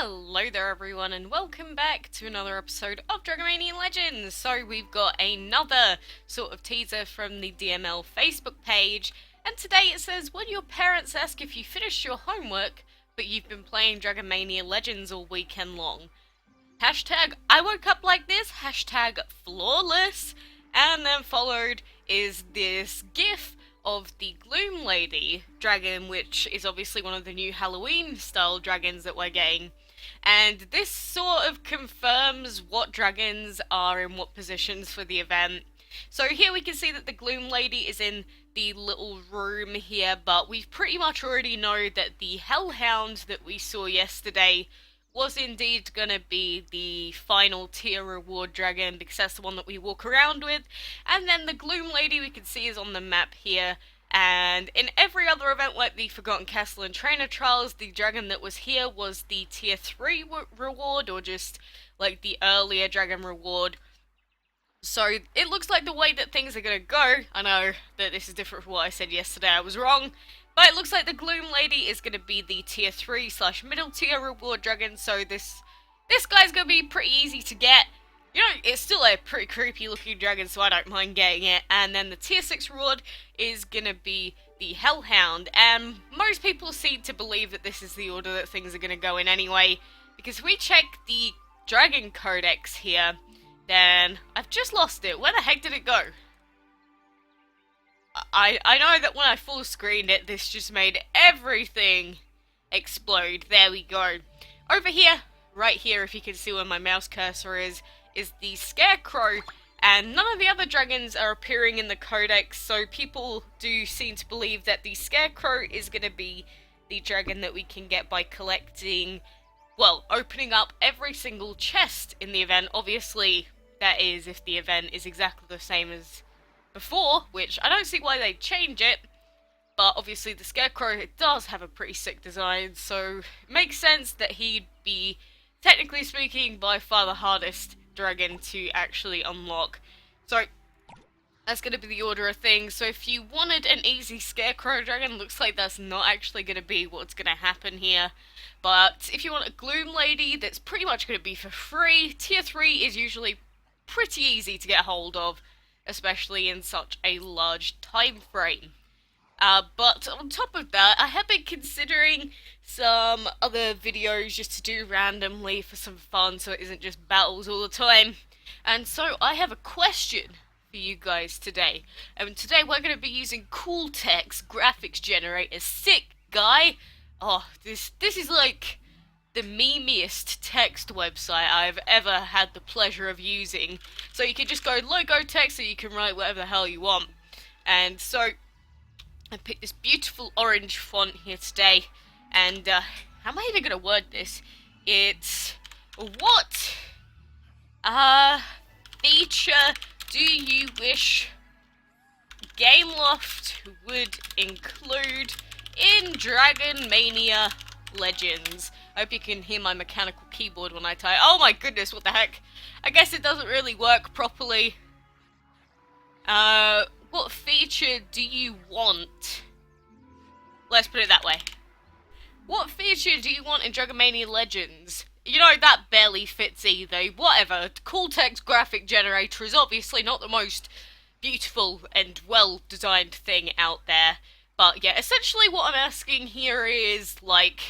Hello there everyone and welcome back to another episode of Dragon Mania Legends. So we've got another sort of teaser from the DML Facebook page, and today it says, when your parents ask if you finished your homework but you've been playing Dragon Mania Legends all weekend long. Hashtag I woke up like this, hashtag flawless, and then followed is this gif of the Gloom Lady dragon, which is obviously one of the new Halloween style dragons that we're getting. And this sort of confirms what dragons are in what positions for the event. So here we can see that the Gloom Lady is in the little room here, but we pretty much already know that the Hellhound that we saw yesterday was indeed going to be the final tier reward dragon, because that's the one that we walk around with. And then the Gloom Lady we can see is on the map here. And in every other event like the Forgotten Castle and Trainer Trials, the dragon that was here was the tier 3 reward, or just like the earlier dragon reward. So it looks like the way that things are going to go, I know that this is different from what I said yesterday, I was wrong, but it looks like the Gloom Lady is going to be the tier 3 / middle tier reward dragon, so this guy's going to be pretty easy to get. You know, it's still a pretty creepy looking dragon, so I don't mind getting it. And then the tier 6 reward is going to be the Hellhound, and most people seem to believe that this is the order that things are going to go in anyway, because if we check the Dragon Codex here, then I've just lost it. Where the heck did it go? I know that when I full screened it, this just made everything explode. There we go. Over here, right here, if you can see where my mouse cursor is the Scarecrow, and none of the other dragons are appearing in the Codex, so people do seem to believe that the Scarecrow is going to be the dragon that we can get by collecting, well, opening up every single chest in the event. Obviously, that is if the event is exactly the same as before, which I don't see why they'd change it, but obviously the Scarecrow, it does have a pretty sick design, so it makes sense that he'd be, technically speaking, by far the hardest dragon to actually unlock. So that's going to be the order of things. So if you wanted an easy Scarecrow dragon, looks like that's not actually going to be what's going to happen here. But if you want a Gloom Lady, that's pretty much going to be for free. Tier 3 is usually pretty easy to get hold of, especially in such a large time frame. But on top of that, I have been considering some other videos just to do randomly for some fun, so it isn't just battles all the time. And so I have a question for you guys today. And today we're going to be using Cool Text graphics generator. Sick, guy! Oh, this is like the memeiest text website I've ever had the pleasure of using. So you can just go logo text, so you can write whatever the hell you want. And so I picked this beautiful orange font here today, and how am I even going to word this? It's, what feature do you wish Gameloft would include in Dragon Mania Legends? I hope you can hear my mechanical keyboard when I type. Oh my goodness, what the heck? I guess it doesn't really work properly. What feature do you want? Let's put it that way. What feature do you want in Dragon Mania Legends? You know, that barely fits either. Whatever. Cool Text graphic generator is obviously not the most beautiful and well-designed thing out there. But yeah, essentially what I'm asking here is, like,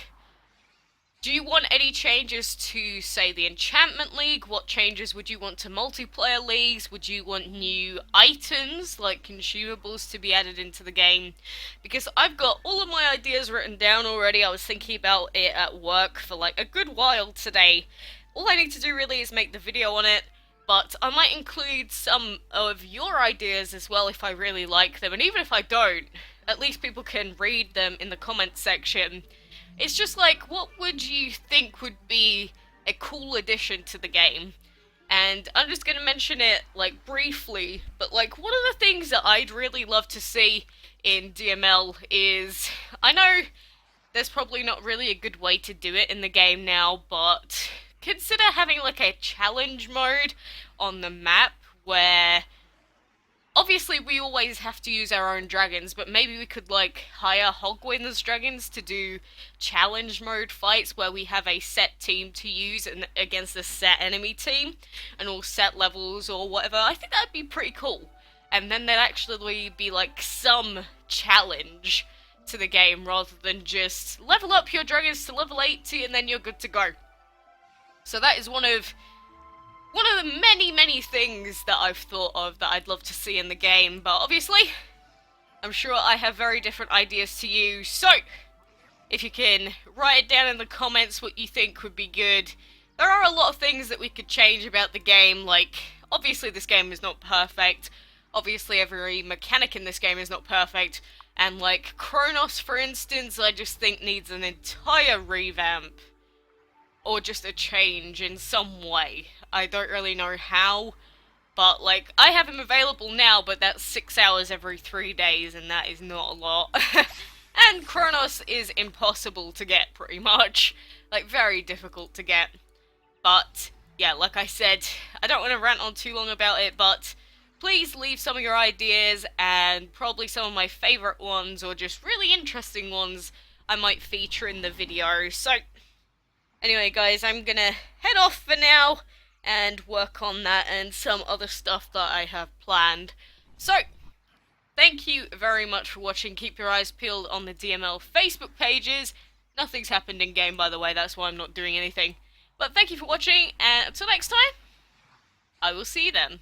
do you want any changes to, say, the Enchantment League? What changes would you want to multiplayer leagues? Would you want new items, like consumables, to be added into the game? Because I've got all of my ideas written down already. I was thinking about it at work for like a good while today. All I need to do really is make the video on it, but I might include some of your ideas as well if I really like them. And even if I don't, at least people can read them in the comments section. It's just like, what would you think would be a cool addition to the game? And I'm just going to mention it, like, briefly, but, like, one of the things that I'd really love to see in DML is, I know there's probably not really a good way to do it in the game now, but consider having, like, a challenge mode on the map where Obviously, we always have to use our own dragons, but maybe we could, like, hire Hogwin's dragons to do challenge mode fights where we have a set team to use against a set enemy team, and all set levels or whatever. I think that'd be pretty cool. And then there'd actually be, like, some challenge to the game rather than just level up your dragons to level 80 and then you're good to go. So that is one of the many things that I've thought of that I'd love to see in the game, but obviously, I'm sure I have very different ideas to you, so if you can write it down in the comments what you think would be good. There are a lot of things that we could change about the game, like, obviously this game is not perfect, obviously every mechanic in this game is not perfect, and like, Kronos for instance, I just think needs an entire revamp. Or just a change in some way. I don't really know how, but like, I have him available now, but that's 6 hours every 3 days, and that is not a lot. And Kronos is impossible to get, pretty much. Like, very difficult to get. But, yeah, like I said, I don't want to rant on too long about it, but please leave some of your ideas, and probably some of my favourite ones, or just really interesting ones, I might feature in the video. So, anyway, guys, I'm gonna head off for now and work on that and some other stuff that I have planned. So, thank you very much for watching. Keep your eyes peeled on the DML Facebook pages. Nothing's happened in-game, by the way, that's why I'm not doing anything. But thank you for watching, and until next time, I will see you then.